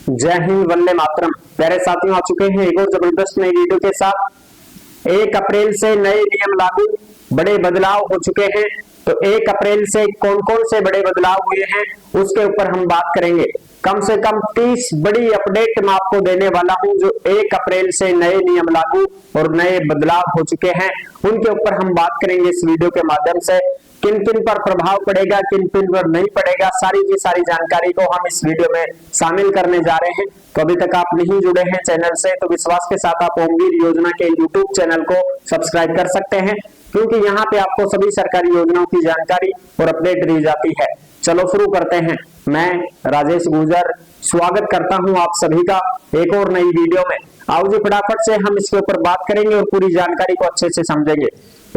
जय हिंद, वंदे मातरम। प्यारे साथियों, आ चुके हैं एक और जबरदस्त नई वीडियो के साथ। 1 अप्रैल से नए नियम लागू, बड़े बदलाव हो चुके हैं। तो 1 अप्रैल से कौन कौन से बड़े बदलाव हुए हैं उसके ऊपर हम बात करेंगे। कम से कम 30 बड़ी अपडेट मैं आपको देने वाला हूं, जो 1 अप्रैल से नए नियम लागू और नए बदलाव हो चुके हैं उनके ऊपर हम बात करेंगे इस वीडियो के माध्यम से। किन किन पर प्रभाव पड़ेगा, किन किन पर नहीं पड़ेगा, सारी की सारी जानकारी को हम इस वीडियो में शामिल करने जा रहे हैं। तो अभी तक आप नहीं जुड़े हैं चैनल से तो विश्वास के साथ आप ओमवीर योजना के यूट्यूब चैनल को सब्सक्राइब कर सकते हैं, क्योंकि यहाँ पे आपको सभी सरकारी योजनाओं की जानकारी और अपडेट दी जाती है। चलो शुरू करते हैं। मैं राजेश गुर्जर स्वागत करता हूं आप सभी का एक और नई वीडियो में। आओ जी फटाफट से हम इसके ऊपर बात करेंगे और पूरी जानकारी को अच्छे से समझेंगे।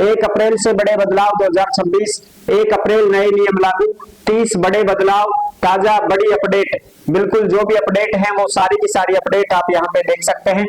1 अप्रैल से बड़े बदलाव 2026, 1 अप्रैल नए नियम लागू, 30 बड़े बदलाव, ताजा बड़ी अपडेट। बिल्कुल जो भी अपडेट है वो सारी की सारी अपडेट आप यहाँ पे देख सकते हैं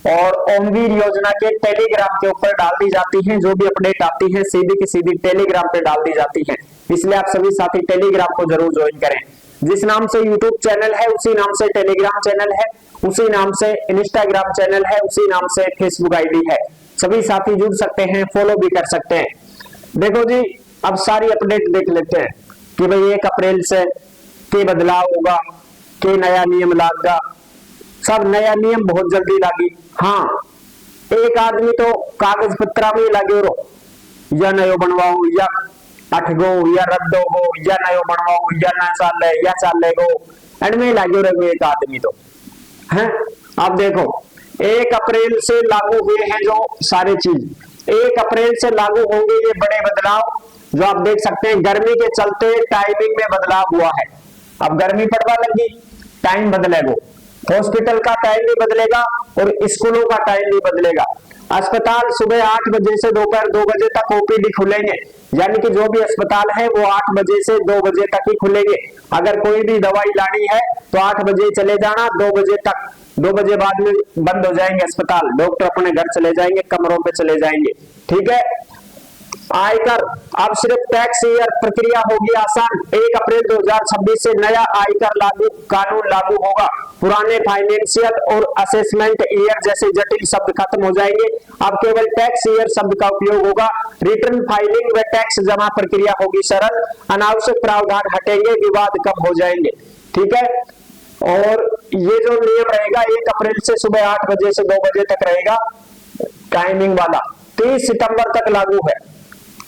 और ओमवीर योजना के टेलीग्राम के ऊपर डाल दी जाती है। जो भी अपडेट आती है सीधी की सीधी टेलीग्राम पे डाल दी जाती है, इसलिए आप सभी साथी टेलीग्राम को जरूर ज्वाइन करें। जिस नाम से यूट्यूब चैनल है उसी नाम से टेलीग्राम चैनल है, उसी नाम से इंस्टाग्राम चैनल है, उसी नाम से फेसबुक आईडी है। सभी साथी जुड़ सकते हैं, फॉलो भी कर सकते हैं। देखो जी, अब सारी अपडेट देख लेते हैं कि भाई 1 अप्रैल से के बदलाव होगा, के नया नियम लागेगा। सब नया नियम बहुत जल्दी लागी। हाँ, एक आदमी तो कागज पत्रा में लागे रो, या नयो बनवाओ या 8 गो या रद्द हो या नयो बनवाओ या ना चाले या चाले गो एंड लागे रहो एक आदमी तो है। अब देखो 1 अप्रैल से लागू हुए हैं जो सारे चीज 1 अप्रैल से लागू होंगे ये बड़े बदलाव, जो आप देख सकते हैं। गर्मी के चलते टाइमिंग में बदलाव हुआ है। अब गर्मी पड़वा लगी, टाइम बदलेगा, हॉस्पिटल का टाइम भी बदलेगा और स्कूलों का टाइम भी बदलेगा। अस्पताल सुबह 8 बजे से दोपहर 2 बजे तक ओपीडी खुलेंगे, यानी कि जो भी अस्पताल है वो 8 बजे से 2 बजे तक ही खुलेंगे। अगर कोई भी दवाई लानी है तो 8 बजे चले जाना, 2 बजे तक, 2 बजे बाद में बंद हो जाएंगे अस्पताल, डॉक्टर अपने घर चले जाएंगे, कमरों पे चले जाएंगे। ठीक है। आयकर, अब सिर्फ टैक्स ईयर प्रक्रिया होगी आसान। 1 अप्रैल 2026 से नया आयकर कानून लागू होगा। पुराने फाइनेंशियल और असेसमेंट ईयर जैसे जटिल शब्द खत्म हो जाएंगे। अब केवल टैक्स ईयर शब्द का उपयोग होगा। रिटर्न फाइलिंग व टैक्स जमा प्रक्रिया होगी सरल। अनावश्यक प्रावधान हटेंगे, विवाद कम हो जाएंगे। ठीक है। और ये जो नियम रहेगा 1 अप्रैल से सुबह 8 बजे से 2 बजे तक रहेगा टाइमिंग वाला, 30 सितंबर तक लागू है।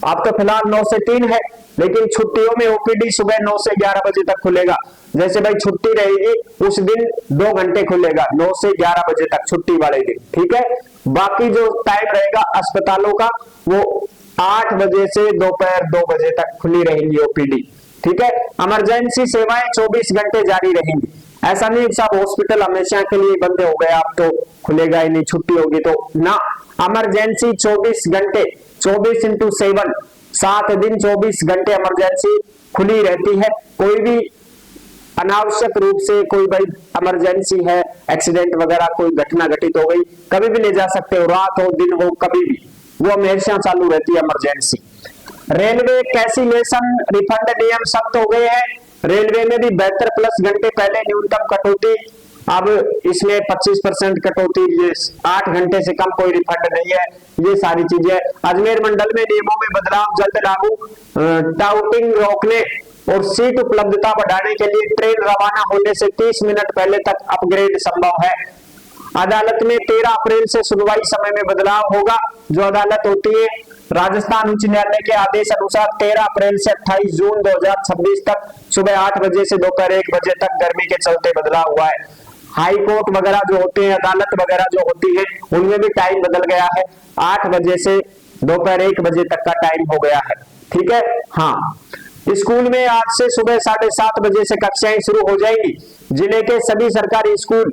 अब तो फिलहाल 9 से 3 है, लेकिन छुट्टियों में ओपीडी सुबह 9 से 11 बजे तक खुलेगा। जैसे भाई छुट्टी रहेगी उस दिन 2 घंटे खुलेगा, 9 से 11 बजे तक छुट्टी वाले दिन। ठीक है। बाकी जो टाइम रहेगा अस्पतालों का वो 8 बजे से दोपहर 2 बजे तक खुली रहेंगी ओपीडी। ठीक है। इमरजेंसी सेवाएं 24 घंटे जारी रहेंगी। ऐसा नहीं साहब हॉस्पिटल हमेशा के लिए बंद हो गए, आप तो खुलेगा ही नहीं, छुट्टी होगी तो ना। इमरजेंसी 24 घंटे, 24x7, 7 दिन 24 घंटे इमरजेंसी खुली रहती है। कोई भी अनावश्यक रूप से कोई भाई इमरजेंसी है, एक्सीडेंट वगैरह कोई घटना घटित हो गई, कभी भी ले जा सकते हो, रात हो दिन हो कभी भी, वो हमेशा चालू रहती है इमरजेंसी। रेलवे कैंसिलेशन रिफंड नियम सख्त हो गए हैं। रेलवे में भी 72 प्लस घंटे पहले न्यूनतम कटौती, अब इसमें 25% कटौती, ये 8 घंटे से कम कोई रिफंड नहीं है। ये सारी चीजें। अजमेर मंडल में नियमों में बदलाव जल्द लागू। टाउटिंग रोकने और सीट उपलब्धता बढ़ाने के लिए ट्रेन रवाना होने से 30 मिनट पहले तक अपग्रेड संभव है। अदालत में 13 अप्रैल से सुनवाई समय में बदलाव होगा। जो अदालत होती है राजस्थान उच्च न्यायालय के आदेश अनुसार 13 अप्रैल से 28 जून 2026 तक सुबह 8 बजे से दोपहर 1 बजे तक गर्मी के चलते बदलाव हुआ है। हाई कोर्ट वगैरह जो होते हैं, अदालत वगैरह जो होती है, उनमें भी टाइम बदल गया है। 8 बजे से दोपहर 1 बजे तक का टाइम हो गया है। ठीक है। हाँ, स्कूल में आज से सुबह 7:30 बजे से कक्षाएं शुरू हो जाएंगी। जिले के सभी सरकारी स्कूल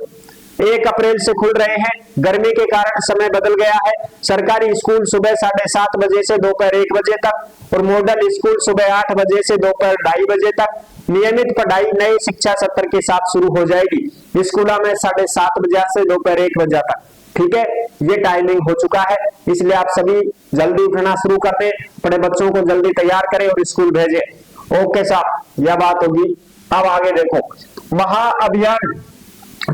1 अप्रैल से खुल रहे हैं। गर्मी के कारण समय बदल गया है। सरकारी स्कूल सुबह 7:30 बजे से दोपहर 1 बजे तक और मॉडल स्कूल सुबह 8 बजे से दोपहर 2:30 बजे तक। नियमित पढ़ाई नए शिक्षा सत्र के साथ शुरू हो जाएगी। स्कूलों में 7:30 बजे से दोपहर 1 बजे तक। ठीक है। ये टाइमिंग हो चुका है, इसलिए आप सभी जल्दी उठना शुरू कर दें, अपने बच्चों को जल्दी तैयार करें और स्कूल भेजें। ओके साहब, यह बात होगी। अब आगे देखो, महाअभियान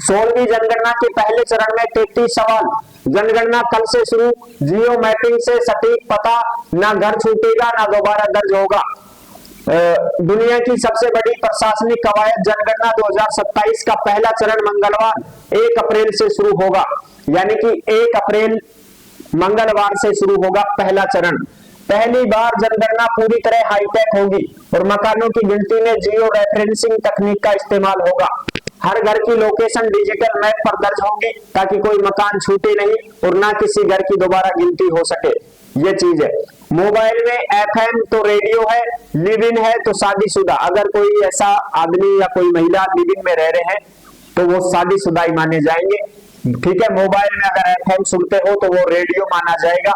16वीं जनगणना के पहले चरण में 33 सवाल। जनगणना कल से शुरू, जियो मैपिंग से सटीक पता, ना घर छूटेगा ना दोबारा दर्ज होगा। दुनिया की सबसे बड़ी प्रशासनिक कवायद जनगणना 2027 का पहला चरण मंगलवार 1 अप्रैल से शुरू होगा, यानी कि 1 अप्रैल मंगलवार से शुरू होगा पहला चरण। पहली बार जनगणना पूरी तरह हाईटेक होगी और मकानों की गिनती में जियो रेफरेंसिंग तकनीक का इस्तेमाल होगा। हर घर की लोकेशन डिजिटल मैप पर दर्ज होगी ताकि कोई मकान छूटे नहीं और ना किसी घर की दोबारा गिनती हो सके। ये चीज है। मोबाइल में एफएम तो रेडियो है, लिव इन है तो शादीशुदा। अगर कोई ऐसा आदमी या कोई महिला लिव इन में रह रहे हैं तो वो शादीशुदा ही माने जाएंगे। ठीक है, मोबाइल में अगर एफएम सुनते हो तो वो रेडियो माना जाएगा,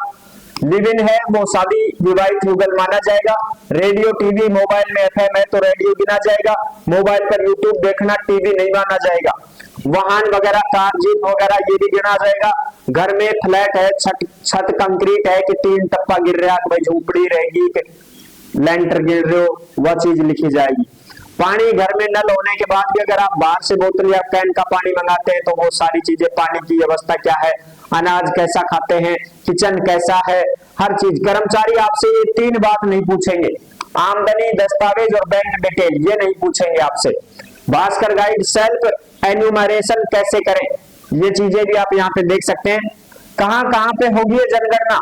लिव इन है वो शादी विवाहित युगल माना जाएगा। रेडियो टीवी मोबाइल में एफएम है तो रेडियो गिना जाएगा। मोबाइल पर यूट्यूब देखना टीवी नहीं माना जाएगा। वाहन वगैरह कार जीप वगैरह ये भी गिना जाएगा। घर में फ्लैट है, छत कंक्रीट है कि 3 टप्पा गिर रहा है, कोई झूपड़ी रहेगी कि लेंटर गिर रहे हो, वह चीज लिखी जाएगी। पानी घर में नल होने के बाद भी अगर आप बाहर से बोतल या कैन का पानी मंगाते हैं तो वो सारी चीजें, पानी की व्यवस्था क्या है, अनाज कैसा खाते हैं, किचन कैसा है, हर चीज। कर्मचारी आपसे ये 3 बात नहीं पूछेंगे, आमदनी, दस्तावेज और बैंक डिटेल, ये नहीं पूछेंगे आपसे। भास्कर गाइड सेल्फ एन्यूमरेशन कैसे करें, ये चीजें भी आप यहाँ पे देख सकते हैं। कहां पे होगी ये जनगणना?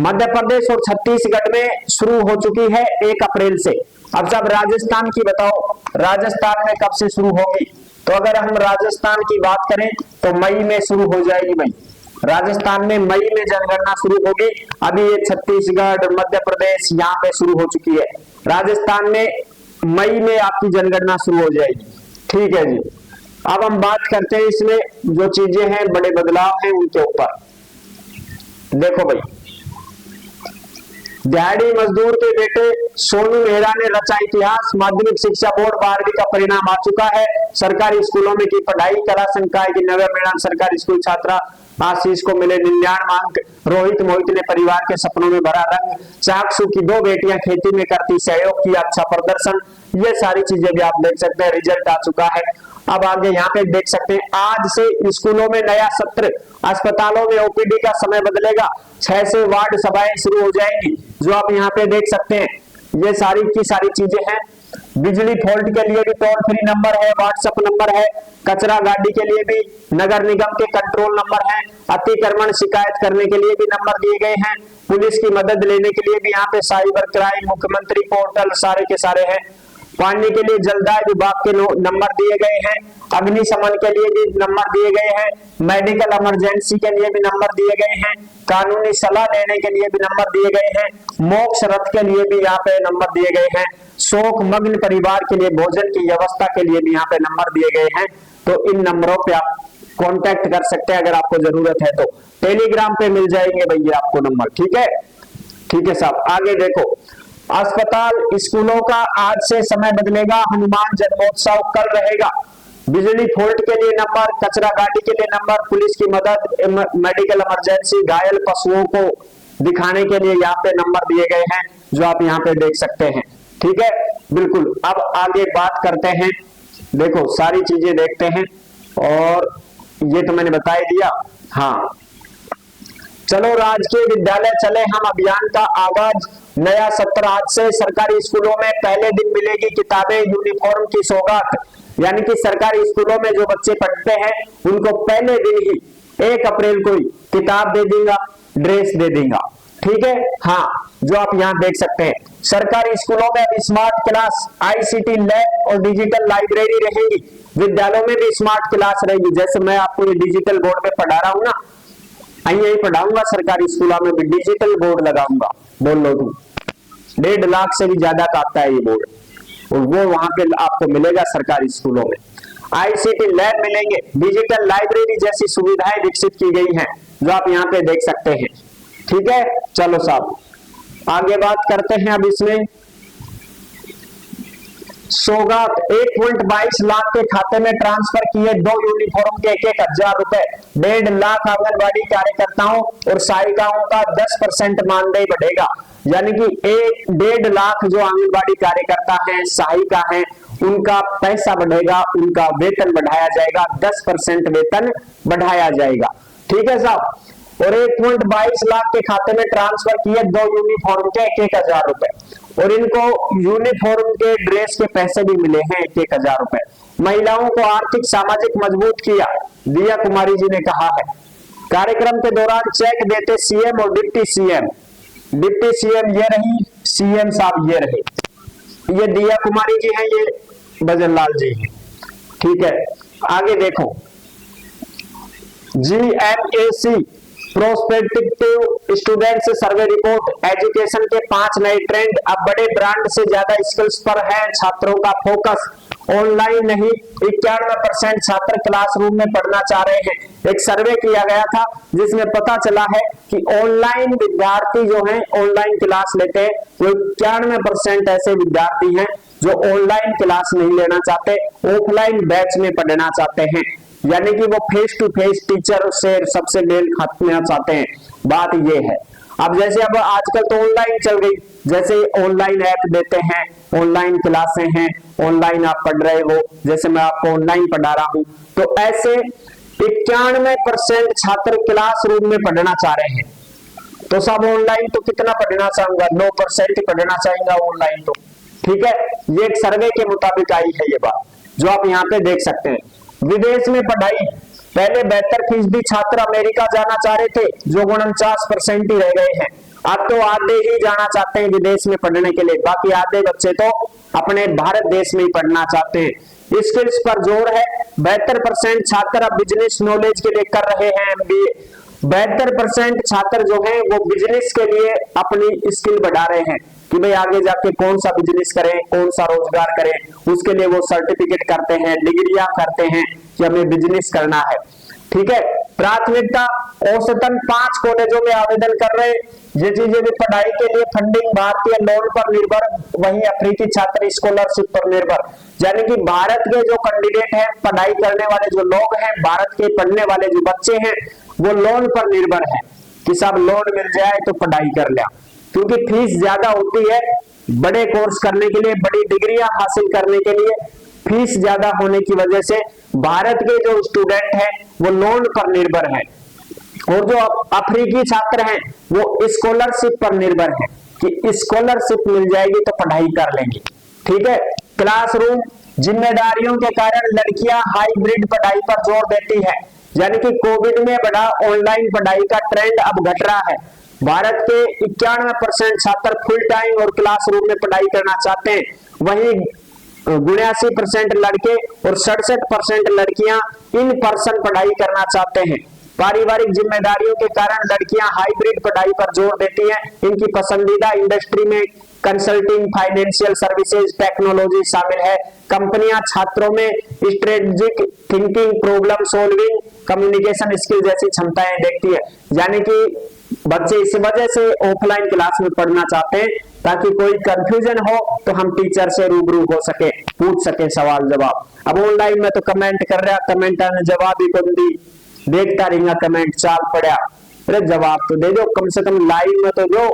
मध्य प्रदेश और छत्तीसगढ़ में शुरू हो चुकी है 1 अप्रैल से। अब जब राजस्थान की बताओ, राजस्थान में कब से शुरू होगी? तो अगर हम राजस्थान की बात करें तो मई में शुरू हो जाएगी। मई, राजस्थान में मई में जनगणना शुरू होगी। अभी ये छत्तीसगढ़, मध्य प्रदेश यहाँ पे शुरू हो चुकी है। राजस्थान में मई में आपकी जनगणना शुरू हो जाएगी। ठीक है जी। अब हम बात करते हैं इसमें जो चीजें हैं, बड़े बदलाव हैं उनके ऊपर। देखो भाई, दिहाड़ी मजदूर के बेटे सोनू मेहरा ने रचा इतिहास। माध्यमिक शिक्षा बोर्ड 12वीं का परिणाम आ चुका है। सरकारी स्कूलों में की पढ़ाई, कला संकाय की नगर मैदान सरकारी स्कूल छात्रा आशीष को मिले 99 अंक। रोहित मोहित ने परिवार के सपनों में भरा रंग। चाकसू की 2 बेटियां खेती में करती सहयोग, किया अच्छा प्रदर्शन। ये सारी चीजें भी आप देख सकते हैं, रिजल्ट आ चुका है। अब आगे यहाँ पे देख सकते हैं, आज से स्कूलों में नया सत्र, अस्पतालों में ओपीडी का समय बदलेगा, 6 से वार्ड सभाएं शुरू हो जाएंगी, जो आप यहाँ पे देख सकते हैं। ये सारी की सारी चीजें हैं। बिजली फॉल्ट के लिए भी टोल फ्री नंबर है, व्हाट्सएप नंबर है। कचरा गाड़ी के लिए भी नगर निगम के कंट्रोल नंबर है। अतिक्रमण शिकायत करने के लिए भी नंबर दिए गए हैं। पुलिस की मदद लेने के लिए भी यहाँ पे साइबर क्राइम, मुख्यमंत्री पोर्टल, सारे के सारे हैं। पानी के लिए जलदाय विभाग के नंबर दिए गए हैं। अग्निशमन के लिए भी नंबर दिए गए हैं। मेडिकल इमरजेंसी के लिए भी नंबर दिए गए हैं। कानूनी सलाह लेने के लिए भी नंबर दिए गए हैं। मोक्ष रथ के लिए भी यहाँ पे नंबर दिए गए हैं। शोक मग्न परिवार के लिए भोजन की व्यवस्था के लिए भी यहाँ पे नंबर दिए गए हैं। तो इन नंबरों पे आप कांटेक्ट कर सकते हैं अगर आपको जरूरत है तो। टेलीग्राम पे मिल जाएंगे भैया आपको नंबर। ठीक है, ठीक है साहब। आगे देखो, अस्पताल स्कूलों का आज से समय बदलेगा। हनुमान जन्मोत्सव कल रहेगा। बिजली फॉल्ट के लिए नंबर, कचरा गाड़ी के लिए नंबर, पुलिस की मदद, मेडिकल इमरजेंसी, घायल पशुओं को दिखाने के लिए यहाँ पे नंबर दिए गए हैं, जो आप यहाँ पे देख सकते हैं। ठीक है, बिल्कुल। अब आगे बात करते हैं। देखो सारी चीजें देखते हैं, और ये तो मैंने बता ही दिया। हाँ, चलो राजकीय विद्यालय चले हम अभियान का आगाज। नया सत्र आज से। सरकारी स्कूलों में पहले दिन मिलेगी किताबें, यूनिफॉर्म की सौगात। यानी कि सरकारी स्कूलों में जो बच्चे पढ़ते हैं उनको पहले दिन ही 1 अप्रैल को ही किताब दे देगा, ड्रेस दे देगा। ठीक है, हाँ, जो आप यहाँ देख सकते हैं। सरकारी स्कूलों में अब स्मार्ट क्लास, आईसीटी लैब और डिजिटल लाइब्रेरी रहेगी। विद्यालयों में भी स्मार्ट क्लास रहेगी। जैसे मैं आपको ये डिजिटल बोर्ड पे पढ़ा रहा हूँ ना, यही पढ़ाऊंगा सरकारी स्कूलों में भी डिजिटल बोर्ड लगाऊंगा। बोल लो तुम, 1.5 लाख से भी ज्यादा का आता है ये बोर्ड, और वो वहां पे आपको मिलेगा सरकारी स्कूलों में। आईसीटी लैब मिलेंगे, डिजिटल लाइब्रेरी जैसी सुविधाएं विकसित की गई हैं, जो आप यहाँ पे देख सकते हैं। ठीक है, चलो साहब आगे बात करते हैं। अब इसमें सौगात 1.22 लाख के खाते में ट्रांसफर किए 2 यूनिफॉर्म के 1,000 रुपए। 1.5 लाख आंगनबाड़ी कार्यकर्ताओं और सहायिकाओं का 10% मानदेय बढ़ेगा। यानी कि 1.5 लाख जो आंगनबाड़ी कार्यकर्ता हैं, सहायिका हैं, उनका पैसा बढ़ेगा, उनका वेतन बढ़ाया जाएगा, 10% वेतन बढ़ाया जाएगा। ठीक है साहब। और 1.22 लाख के खाते में ट्रांसफर किए 2 यूनिफॉर्म के 1,000 रुपए, और इनको यूनिफॉर्म के ड्रेस के पैसे भी मिले हैं 1,000 रुपए। महिलाओं को आर्थिक सामाजिक मजबूत किया, दिया कुमारी जी ने कहा है। कार्यक्रम के दौरान चेक देते सीएम और डिप्टी सीएम। डिप्टी सीएम ये रही, सीएम साहब ये रहे। ये दिया कुमारी जी हैं, ये भजनलाल जी हैं। ठीक है, आगे देखो। GMAC prospective students survey report, education के 5 नए ट्रेंड। अब बड़े ब्रांड से ज्यादा स्किल्स पर है छात्रों का फोकस, ऑनलाइन नहीं। 91% छात्र क्लासरूम में पढ़ना चाह रहे हैं। एक सर्वे किया गया था जिसमें पता चला है कि ऑनलाइन विद्यार्थी जो हैं, ऑनलाइन क्लास लेते हैं, तो 91% ऐसे विद्यार्थी हैं जो ऑनलाइन क्लास नहीं लेना चाहते, ऑफलाइन बैच में पढ़ना चाहते हैं, यानी कि वो फेस टू फेस टीचर से सबसे मेल खाना चाहते हैं। बात ये है। अब जैसे अब आजकल तो ऑनलाइन चल गई, जैसे ऑनलाइन ऐप देते हैं, ऑनलाइन क्लासें हैं, ऑनलाइन आप पढ़ रहे हो, जैसे मैं आपको ऑनलाइन पढ़ा रहा हूं, तो ऐसे 91% छात्र क्लासरूम में पढ़ना चाह रहे हैं। तो सब ऑनलाइन तो कितना पढ़ना चाहूंगा, 9% ही पढ़ना चाहेंगे ऑनलाइन तो। ठीक है, ये एक सर्वे के मुताबिक आई है ये बात, जो आप यहाँ पे देख सकते हैं। विदेश में पढ़ाई, पहले 72% छात्र अमेरिका जाना चाह रहे थे, जो 49% ही रह गए हैं। अब तो आधे ही जाना चाहते हैं विदेश में पढ़ने के लिए, बाकी आधे बच्चे तो अपने भारत देश में ही पढ़ना चाहते हैं। स्किल्स पर जोर है, 72% छात्र अब बिजनेस नॉलेज के लिए कर रहे हैं MBA। 72% छात्र जो हैं वो बिजनेस के लिए अपनी स्किल बढ़ा रहे हैं कि भाई आगे जाके कौन सा बिजनेस करें, कौन सा रोजगार करें, उसके लिए वो सर्टिफिकेट करते हैं, डिग्रियां करते हैं कि हमें बिजनेस करना है। ठीक है, प्राथमिकता औसतन 5 कॉलेजों में आवेदन कर रहे। ये चीजें भी पढ़ाई के लिए फंडिंग भारतीय लोन पर निर्भर, वहीं अफ्रीकी छात्र स्कॉलरशिप पर निर्भर। यानी कि भारत के जो कैंडिडेट हैं, पढ़ाई करने वाले जो लोग हैं, भारत के पढ़ने वाले जो बच्चे हैं, वो लोन पर निर्भर है कि सब लोन मिल जाए तो पढ़ाई कर लिया, क्योंकि फीस ज्यादा होती है बड़े कोर्स करने के लिए, बड़ी डिग्रियां हासिल करने के लिए। फीस ज्यादा होने की वजह से भारत के जो स्टूडेंट हैं वो लोन पर निर्भर हैं, और जो अफ्रीकी छात्र हैं वो स्कॉलरशिप पर निर्भर हैं कि स्कॉलरशिप मिल जाएगी तो पढ़ाई कर लेंगे। ठीक है, क्लासरूम जिम्मेदारियों के कारण लड़कियां हाइब्रिड पढ़ाई पर जोर देती है, यानी कि कोविड में बढ़ा ऑनलाइन पढ़ाई का ट्रेंड अब घट रहा है। भारत के 91% छात्र फुल टाइम और क्लासरूम में पढ़ाई करना चाहते हैं, वहीं 79% लड़के और 67% लड़कियां इन पर्सन पढ़ाई करना चाहते हैं। पारिवारिक जिम्मेदारियों के कारण लड़कियां हाइब्रिड पढ़ाई पर जोर देती हैं। इनकी पसंदीदा इंडस्ट्री में कंसल्टिंग, फाइनेंशियल सर्विसेज, टेक्नोलॉजी शामिल है। कंपनियां छात्रों में strategic thinking, problem solving, communication skill जैसी क्षमताएं देखती है। यानी कि बच्चे इस वजह से ऑफलाइन क्लास में पढ़ना चाहते हैं ताकि कोई कंफ्यूजन हो तो हम टीचर से रूबरू हो सके, पूछ सके सवाल जवाब। अब ऑनलाइन में तो कमेंट कर रहा, कमेंट आने जवाब ही कौन दी, देखता रहेगा कमेंट, चाल पड़ा, अरे जवाब तो दे दो कम से कम, लाइव में तो दो,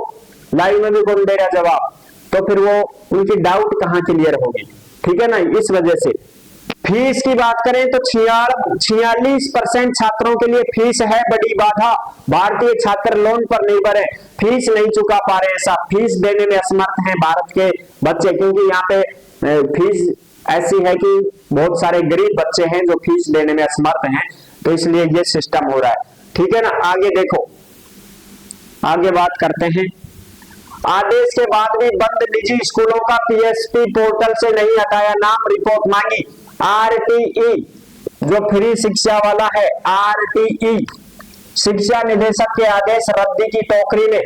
लाइव में भी कौन दे रहा जवाब, तो फिर वो उनकी डाउट कहाँ क्लियर होगी। ठीक है ना, इस वजह से। फीस की बात करें तो 46% छात्रों के लिए फीस है बड़ी बाधा। भारतीय छात्र लोन पर निर्भर है, फीस नहीं चुका पा रहे हैं, ऐसा फीस देने में असमर्थ हैं भारत के बच्चे, क्योंकि यहाँ पे फीस ऐसी है कि बहुत सारे गरीब बच्चे हैं जो फीस देने में असमर्थ हैं, तो इसलिए ये सिस्टम हो रहा है। ठीक है ना, आगे देखो, आगे बात करते हैं। आदेश के बाद भी बंद निजी स्कूलों का PSP पोर्टल से नहीं हटाया नाम, रिपोर्ट मांगी। RTE जो फ्री शिक्षा वाला है, RTE शिक्षा निदेशक के आदेश रद्दी की टोकरी में।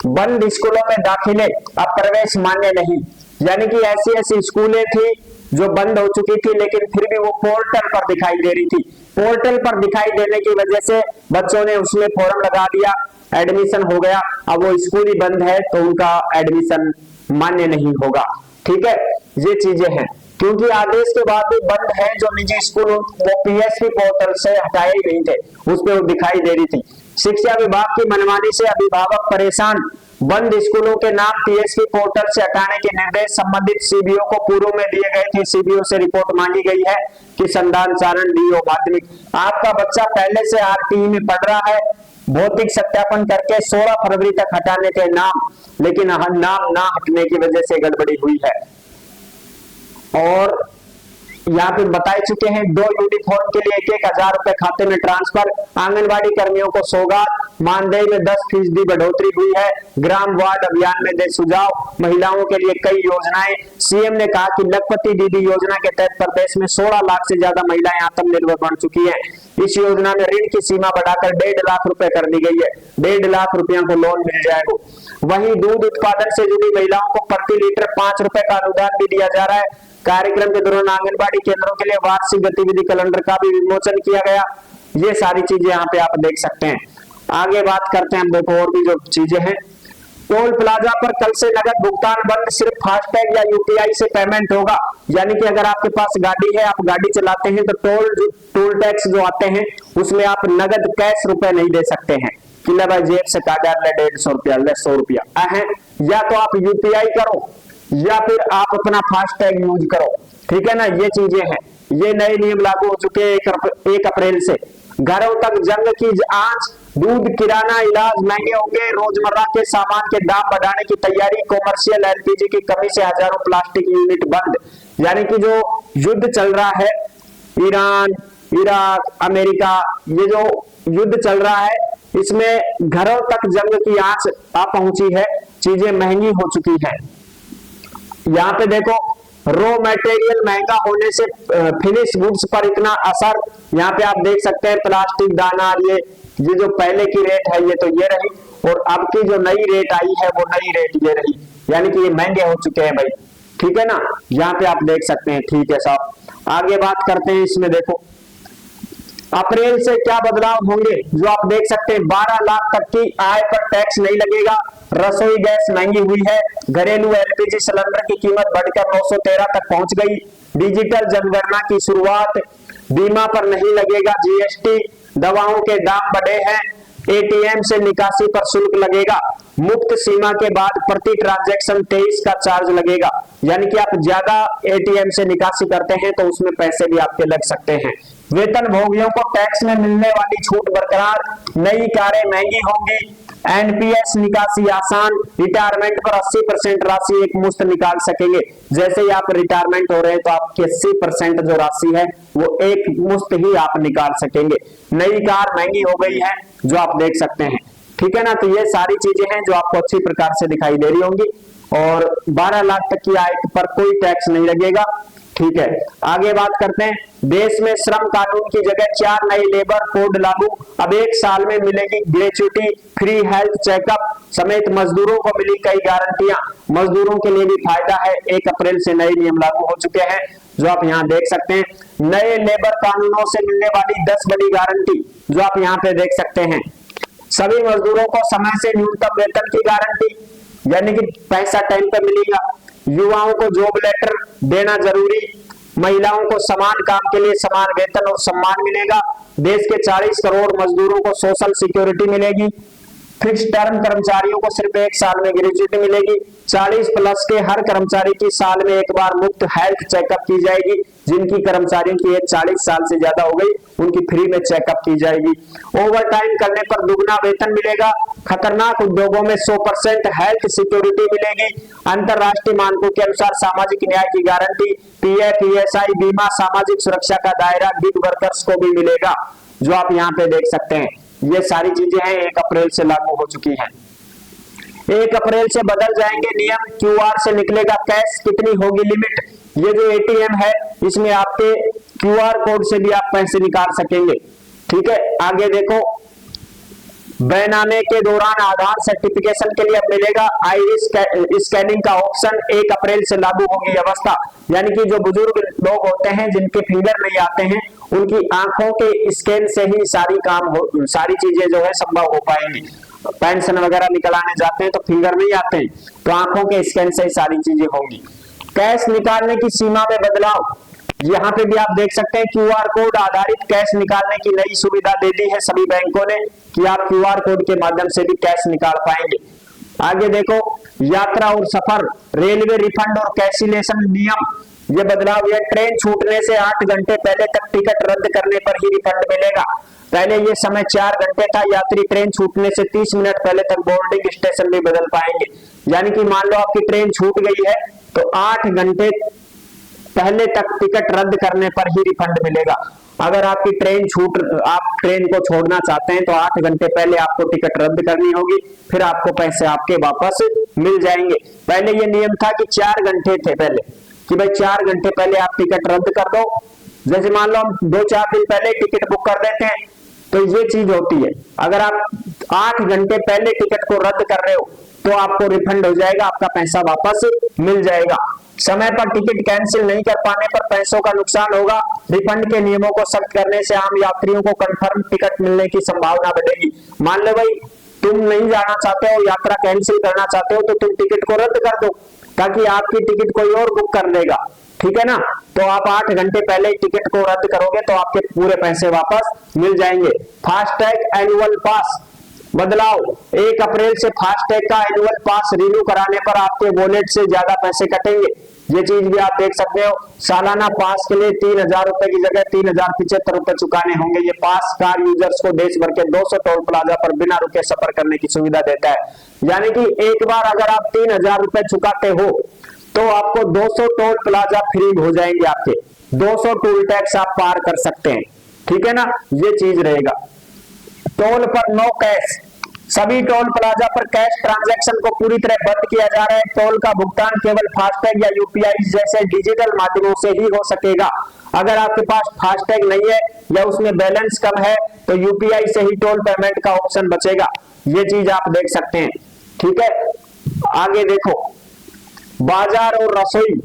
बंद स्कूलों में दाखिले अब प्रवेश मान्य नहीं, यानी कि ऐसी ऐसी स्कूलें थी जो बंद हो चुकी थी लेकिन फिर भी वो पोर्टल पर दिखाई दे रही थी। पोर्टल पर दिखाई देने की वजह से बच्चों ने उसमें फॉर्म लगा दिया, एडमिशन हो गया। अब वो स्कूल ही बंद है तो उनका एडमिशन मान्य नहीं होगा। ठीक है, ये चीजें हैं, क्योंकि आदेश के बाद भी बंद है जो निजी स्कूल, वो PSP पोर्टल से हटाए नहीं थे, उस पर वो दिखाई दे रही थी। शिक्षा विभाग की मनमानी से अभिभावक परेशान, बंद स्कूलों के नाम पीएसपी पोर्टल से हटाने के निर्देश संबंधित सीबीओ को पूर्व में दिए गए थे। सीबीओ से रिपोर्ट मांगी गई है कि संधानचारण डीओ माध्यमिक, आपका बच्चा पहले से आरटीई में पढ़ रहा है, भौतिक सत्यापन करके 16 फरवरी तक हटाने के नाम, लेकिन नाम ना हटने की वजह से गड़बड़ी हुई है। और यहाँ पे बता चुके हैं 2 यूनिफॉर्म के लिए 1,000 रुपए खाते में ट्रांसफर, आंगनबाड़ी कर्मियों को सौगात, मानदेय में 10% बढ़ोतरी हुई है, ग्राम वार्ड अभियान में दे सुझाव, महिलाओं के लिए कई योजनाएं। सीएम ने कहा कि लखपति दीदी योजना के तहत प्रदेश में 16 लाख से ज्यादा महिलाएं आत्मनिर्भर बन चुकी हैं। इस योजना में ऋण की सीमा बढ़ाकर 1.5 लाख रुपए कर दी गई है, 1.5 लाख रुपया को लोन मिल जाएगा। वहीं दूध उत्पादन से जुड़ी महिलाओं को प्रति लीटर 5 रुपए का अनुदान भी दिया जा रहा है। कार्यक्रम के दौरान आंगनबाड़ी केंद्रों के लिए वार्षिक गतिविधि कैलेंडर का भी विमोचन किया गया। ये सारी चीजें यहाँ पे आप देख सकते हैं। आगे बात करते हैं, देखो और भी जो चीजें हैं। टोल प्लाजा पर कल से नगद भुगतान बंद, सिर्फ फास्टैग या यूपीआई से पेमेंट होगा। यानी कि अगर आपके पास गाड़ी है, आप गाड़ी चलाते हैं, तो टोल टैक्स जो आते हैं उसमें आप नगद कैश रुपए नहीं दे सकते हैं कि ले भाई जेब से काटा ले 150 रुपया ले 100 रुपया है, या तो आप यूपीआई करो या फिर आप अपना फास्टैग यूज करो। ठीक है ना, ये चीजें हैं। ये नए नियम लागू हो चुके हैं 1 अप्रैल से। घरों तक जंग की आंच, दूध, किराना, इलाज महंगे होंगे, रोजमर्रा के सामान के दाम बढ़ाने की तैयारी, कॉमर्शियल एलपीजी की कमी से हजारों प्लास्टिक यूनिट बंद। यानी कि जो युद्ध चल रहा है, ईरान, इराक, अमेरिका, ये जो युद्ध चल रहा है, इसमें घरों तक जंग की आंच आ पहुंची है, चीजें महंगी हो चुकी है। यहाँ पे देखो, रॉ मटेरियल महंगा होने से फिनिश गुड्स पर इतना असर, यहाँ पे आप देख सकते हैं। प्लास्टिक, दाना, ये जो पहले की रेट है ये तो ये रही, और अब की जो नई रेट आई है वो नई रेट ये रही, यानी कि ये महंगे हो चुके हैं भाई। ठीक है ना, यहाँ पे आप देख सकते हैं। ठीक है साहब, आगे बात करते हैं। इसमें देखो अप्रैल से क्या बदलाव होंगे, जो आप देख सकते हैं। 12 लाख तक की आय पर टैक्स नहीं लगेगा, रसोई गैस महंगी हुई है, घरेलू एलपीजी सिलेंडर की कीमत बढ़कर 913 तक पहुंच गई, डिजिटल जनगणना की शुरुआत, बीमा पर नहीं लगेगा जीएसटी, दवाओं के दाम बढ़े हैं, एटीएम से निकासी पर शुल्क लगेगा, मुक्त सीमा के बाद प्रति ट्रांजैक्शन 23 का चार्ज लगेगा। यानी कि आप ज्यादा एटीएम से निकासी करते हैं तो उसमें पैसे भी आपके लग सकते हैं। वेतन भोगियों को टैक्स में मिलने वाली छूट बरकरार, नई कारें महंगी होंगी, एनपीएस निकासी आसान, रिटायरमेंट पर 80% राशि एक मुश्त निकाल सकेंगे। जैसे ही आप रिटायरमेंट हो रहे हैं तो आपकी 80% जो राशि है वो एक मुश्त ही आप निकाल सकेंगे। नई कार महंगी हो गई है, जो आप देख सकते हैं। ठीक है ना, तो ये सारी चीजें हैं जो आपको अच्छी प्रकार से दिखाई दे रही होंगी। और 12 लाख तक की आय पर कोई टैक्स नहीं लगेगा। ठीक है, आगे बात करते हैं। देश में श्रम कानून की जगह 4 नए लेबर कोड लागू, अब 1 साल में मिलेगी ग्रेच्युटी, फ्री हेल्थ चेकअप समेत मजदूरों को मिली कई गारंटियां। मजदूरों के लिए भी फायदा है, 1 अप्रैल से नए नियम लागू हो चुके हैं, जो आप यहाँ देख सकते हैं। नए लेबर कानूनों से मिलने वाली 10 बड़ी गारंटी, जो आप यहाँ पे देख सकते हैं। सभी मजदूरों को समय से न्यूनतम वेतन की गारंटी, यानी कि पैसा टाइम पर मिलेगा। युवाओं को जॉब लेटर देना जरूरी, महिलाओं को समान काम के लिए समान वेतन और सम्मान मिलेगा। देश के 40 करोड़ मजदूरों को सोशल सिक्योरिटी मिलेगी। फिक्स टर्म कर्मचारियों को सिर्फ 1 साल में ग्रेच्युटी मिलेगी। 40 प्लस के हर कर्मचारी की साल में 1 बार मुफ्त हेल्थ चेकअप की जाएगी। जिनकी कर्मचारियों की एज 40 साल से ज्यादा हो गई, उनकी फ्री में चेकअप की जाएगी। ओवर टाइम करने पर दुगना वेतन मिलेगा। खतरनाक उद्योगों में 100% हेल्थ सिक्योरिटी मिलेगी। अंतरराष्ट्रीय मानकों के अनुसार सामाजिक न्याय की गारंटी, पीएफ, ईएसआई बीमा, सामाजिक सुरक्षा का दायरा गिग वर्कर्स को भी मिलेगा, जो आप यहाँ पे देख सकते हैं। ये सारी चीजें हैं 1 अप्रैल से लागू हो चुकी हैं। 1 अप्रैल से बदल जाएंगे नियम, क्यूआर से निकलेगा कैश, कितनी होगी लिमिट। ये जो एटीएम है इसमें आपके क्यूआर कोड से भी आप पैसे निकाल सकेंगे। ठीक है, आगे देखो। बैनामे के दौरान आधार सर्टिफिकेशन के लिए अब मिलेगा आईरिस स्कैनिंग का ऑप्शन, 1 अप्रैल से लागू होगी व्यवस्था। यानी कि जो बुजुर्ग लोग होते हैं जिनके फिंगर नहीं आते हैं, उनकी आंखों के स्कैन से ही सारी चीजें जो है संभव हो पाएंगी। पेंशन वगैरह निकलाने जाते हैं तो फिंगर नहीं आते हैं, तो आंखों के स्कैन से ही सारी चीजें होंगी। कैश निकालने की सीमा में बदलाव, यहाँ पे भी आप देख सकते हैं। क्यूआर कोड आधारित कैश निकालने की नई सुविधा दे दी है सभी बैंकों ने कि आप क्यूआर कोड के माध्यम से भी कैश निकाल पाएंगे। आगे देखो, यात्रा और सफर, रेलवे रिफंड और कैंसिलेशन नियम, ये बदलाव है। ट्रेन छूटने से 8 घंटे पहले तक टिकट रद्द करने पर ही रिफंड मिलेगा। पहले ये समय 4 घंटे था, यात्री ट्रेन छूटने से 30 मिनट पहले तक बोर्डिंग स्टेशन भी बदल पाएंगे। यानी कि मान लो आपकी ट्रेन छूट गई है तो 8 घंटे पहले तक टिकट रद्द करने पर ही रिफंड मिलेगा। अगर आपकी आप ट्रेन को छोड़ना चाहते हैं तो 8 घंटे पहले आपको टिकट रद्द करनी होगी, फिर आपको पैसे आपके वापस मिल जाएंगे। पहले ये नियम था कि 4 घंटे थे पहले, कि भाई 4 घंटे पहले आप टिकट रद्द कर दो। जैसे मान लो हम 2-4 दिन पहले टिकट बुक कर देते हैं तो ये चीज होती है। अगर आप 8 घंटे पहले टिकट को रद्द कर रहे हो तो आपको रिफंड हो जाएगा, आपका पैसा वापस मिल जाएगा। समय पर टिकट कैंसिल नहीं कर पाने पर पैसों का नुकसान होगा। रिफंड के नियमों को सख्त करने से आम यात्रियों को कंफर्म टिकट मिलने की संभावना बढ़ेगी। मान लो भाई तुम नहीं जाना चाहते हो, यात्रा कैंसिल करना चाहते हो, तो तुम टिकट को रद्द कर दो ताकि आपकी टिकट कोई और बुक कर लेगा, ठीक है ना। तो आप 8 घंटे पहले टिकट को रद्द करोगे तो आपके पूरे पैसे वापस मिल जाएंगे। फास्टैग एनुअल पास बदलाव, 1 अप्रैल से फास्टैग का एनुअल पास रिन्यू कराने पर आपके वॉलेट से ज्यादा पैसे कटेंगे। ये चीज भी आप देख सकते हो। सालाना पास के लिए 3000 रुपए की जगह 3075 रुपए चुकाने होंगे। ये पास कार यूजर्स को देश भर के 200 टोल प्लाजा पर बिना रुके सफर करने की सुविधा देता है। यानी कि एक बार अगर आप 3000 रुपए चुकाते हो तो आपको 200 टोल प्लाजा फ्री हो जाएंगे, आपके 200 टोल टैक्स आप पार कर सकते हैं, ठीक है ना। ये चीज रहेगा। टोल पर नो कैश, सभी टोल प्लाजा पर कैश ट्रांजैक्शन को पूरी तरह बंद किया जा रहा है। टोल का भुगतान केवल फास्टैग या यूपीआई जैसे डिजिटल माध्यमों से ही हो सकेगा। अगर आपके पास फास्टैग नहीं है या उसमें बैलेंस कम है तो यूपीआई से ही टोल पेमेंट का ऑप्शन बचेगा। ये चीज आप देख सकते हैं, ठीक है। आगे देखो, बाजार और रसोई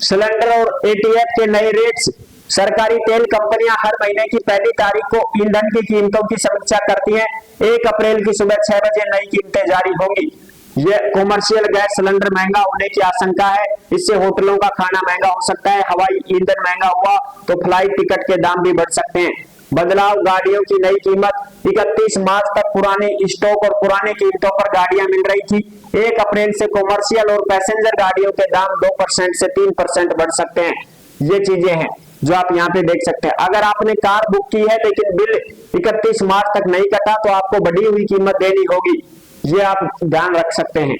सिलेंडर और एटीएफ के नए रेट्स, सरकारी तेल कंपनियां हर महीने की पहली तारीख को ईंधन की कीमतों की समीक्षा करती हैं। 1 अप्रैल की सुबह 6 बजे नई कीमतें जारी होंगी। ये कॉमर्शियल गैस सिलेंडर महंगा होने की आशंका है, इससे होटलों का खाना महंगा हो सकता है। हवाई ईंधन महंगा हुआ तो फ्लाइट टिकट के दाम भी बढ़ सकते हैं। बदलाव, गाड़ियों की नई कीमत, 31 मार्च तक पुराने स्टॉक और पुराने कीमतों पर गाड़ियां मिल रही थी। 1 अप्रैल से कॉमर्शियल और पैसेंजर गाड़ियों के दाम 2% से 3% बढ़ सकते हैं। ये चीजें हैं जो आप यहाँ पे देख सकते हैं। अगर आपने कार बुक की है लेकिन बिल 31 मार्च तक नहीं कटा तो आपको बढ़ी हुई कीमत देनी होगी, ये आप ध्यान रख सकते हैं।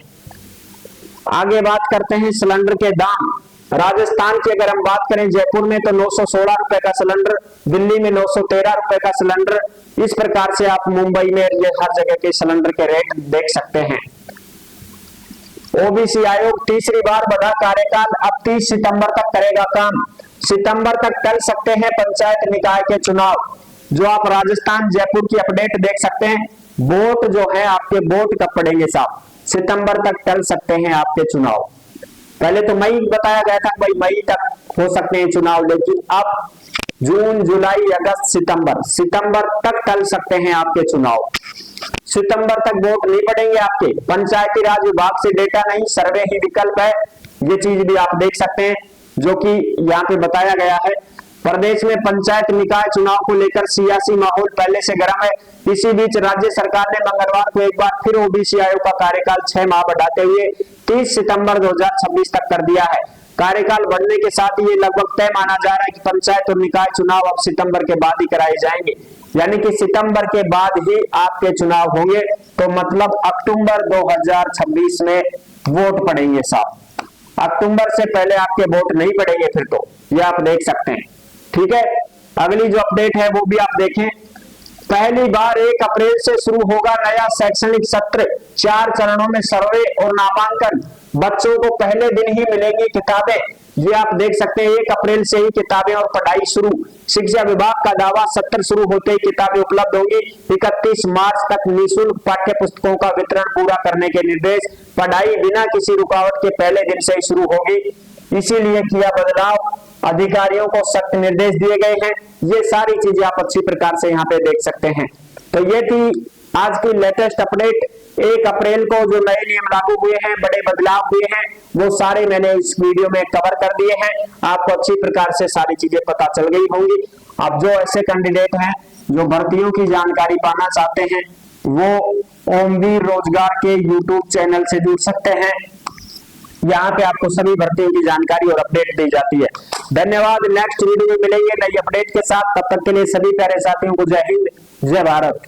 आगे बात करते हैं सिलेंडर के दाम। राजस्थान की अगर हम बात करें, जयपुर में तो 916 रुपए का सिलेंडर, दिल्ली में 913 रुपए का सिलेंडर। इस प्रकार से आप मुंबई में ये हर जगह के सिलेंडर के रेट देख सकते हैं। ओबीसी आयोग तीसरी बार बढ़ा कार्यकाल, अब 30 सितंबर तक करेगा काम। सितंबर तक टल सकते हैं पंचायत निकाय के चुनाव। जो आप राजस्थान जयपुर की अपडेट देख सकते हैं। वोट जो है आपके वोट कब पड़ेंगे साहब, सितंबर तक टल सकते हैं आपके चुनाव। पहले तो मई बताया गया था, भाई मई तक हो सकते हैं चुनाव, लेकिन अब जून, जुलाई, अगस्त, सितंबर तक टल सकते हैं आपके चुनाव। सितंबर तक वोट नहीं पड़ेंगे आपके। पंचायती राज विभाग से डेटा नहीं, सर्वे ही विकल्प है। ये चीज भी आप देख सकते हैं जो कि यहाँ पे बताया गया है। प्रदेश में पंचायत निकाय चुनाव को लेकर सियासी माहौल पहले से गर्म है। इसी बीच राज्य सरकार ने मंगलवार को एक बार फिर ओबीसी आयोग का कार्यकाल 6 माह बढ़ाते हुए 30 सितंबर 2026 तक कर दिया है। कार्यकाल बढ़ने के साथ ही ये लगभग तय माना जा रहा है कि पंचायत और निकाय चुनाव अब सितंबर के बाद ही कराए जाएंगे। यानी कि सितंबर के बाद ही आपके चुनाव होंगे, तो मतलब अक्टूबर 2026 में वोट पड़ेंगे साहब। अक्टूबर से पहले आपके वोट नहीं पड़ेंगे फिर तो, ये आप देख सकते हैं, ठीक है। अगली जो अपडेट है वो भी आप देखें। पहली बार 1 अप्रैल से शुरू होगा नया शैक्षणिक सत्र, 4 चरणों में सर्वे और नामांकन। बच्चों को पहले दिन ही मिलेंगी किताबें, ये आप देख सकते हैं। 1 अप्रैल से ही किताबें और पढ़ाई शुरू। शिक्षा विभाग का दावा, सत्र शुरू होते ही किताबें उपलब्ध होंगी। 31 मार्च तक निःशुल्क पाठ्य पुस्तकों का वितरण पूरा करने के निर्देश। पढ़ाई बिना किसी रुकावट के पहले दिन से ही शुरू होगी, इसीलिए किया बदलाव। अधिकारियों को सख्त निर्देश दिए गए हैं। ये सारी चीजें आप अच्छी प्रकार से यहाँ पे देख सकते हैं। तो ये थी आज की लेटेस्ट अपडेट। 1 अप्रैल को जो नए नियम लागू हुए हैं, बड़े बदलाव हुए हैं, वो सारे मैंने इस वीडियो में कवर कर दिए हैं। आपको अच्छी प्रकार से सारी चीजें पता चल गई होंगी। अब जो ऐसे कैंडिडेट हैं जो भर्तियों की जानकारी पाना चाहते हैं, वो ओमवीर रोजगार के यूट्यूब चैनल से जुड़ सकते हैं। यहाँ पे आपको सभी भर्तियों की जानकारी और अपडेट दी जाती है। धन्यवाद। नेक्स्ट वीडियो में मिलेंगे नई अपडेट के साथ। तब तक के लिए सभी प्यारे साथियों को जय हिंद, जय भारत।